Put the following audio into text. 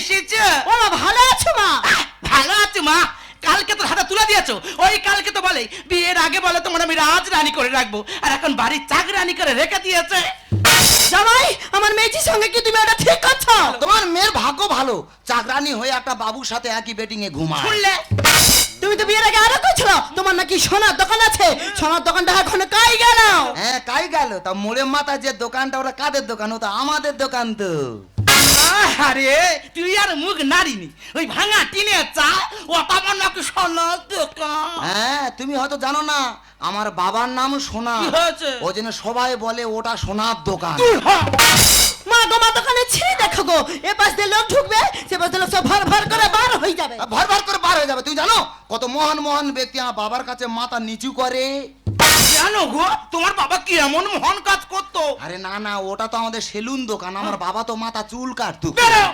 এসেছে। ও মা ভালো আছো মা? ভালো আছে মা। কালকে তো হাতে তুলে দিয়েছো, ওই কালকে তো বলে বিয়ের আগে বলে তোমার আমি রাজরানী করে রাখবো, আর এখন বাড়ির চাকরানি করে রেখে দিয়েছে। জামাই আমার মেয়েটির সঙ্গে কি তুমি এটা ঠিক করছো? তোমার মেয়ের ভাগ্য ভালো, চাকরানি হয়ে একটা বাবুর সাথে একই বেটিং এ ঘুমায়। শুনলে? তুমি তো বিয়ের আগে আরো কইছিল তোমার নাকি সোনার দোকান আছে, সোনার দোকানটা এখন কাই গেল? হ্যাঁ কাই গেল, তা মোড়ে মাথা যে দোকানটা ওটা কাদের দোকান? ও তো আমাদের দোকান তো। আরে তুই আর মুখ নারিনি, ওই ভাঙা টিনের চা ওটা আমার নাকি সোনার দোকান। হ্যাঁ তুমি হয়তো জানো না, আমার বাবার নাম সোনা, কি হয়েছে? ওই জন্য সবাই বলে ওটা সোনার দোকান। তুই হ। মা তোমার দোকানে ছিঁড়ে দেখো গো, এ পাশ দিয়ে লোক ঢুকবে, সে পাশ দিয়ে লোক সব ভর ভর করে বার হয়ে যাবে। ভর ভর করে বার হয়ে যাবে। তুই জানো কত মহান মহান ব্যক্তি আমার বাবার কাছে মাথা নিচু করে? জানো গো তোমার বাবা কি এমন মহান কাজ করতো? আরে না না, ওটা তো আমাদের সেলুন দোকান, আমার বাবা তো মাথা চুল কাটতো। বেরো।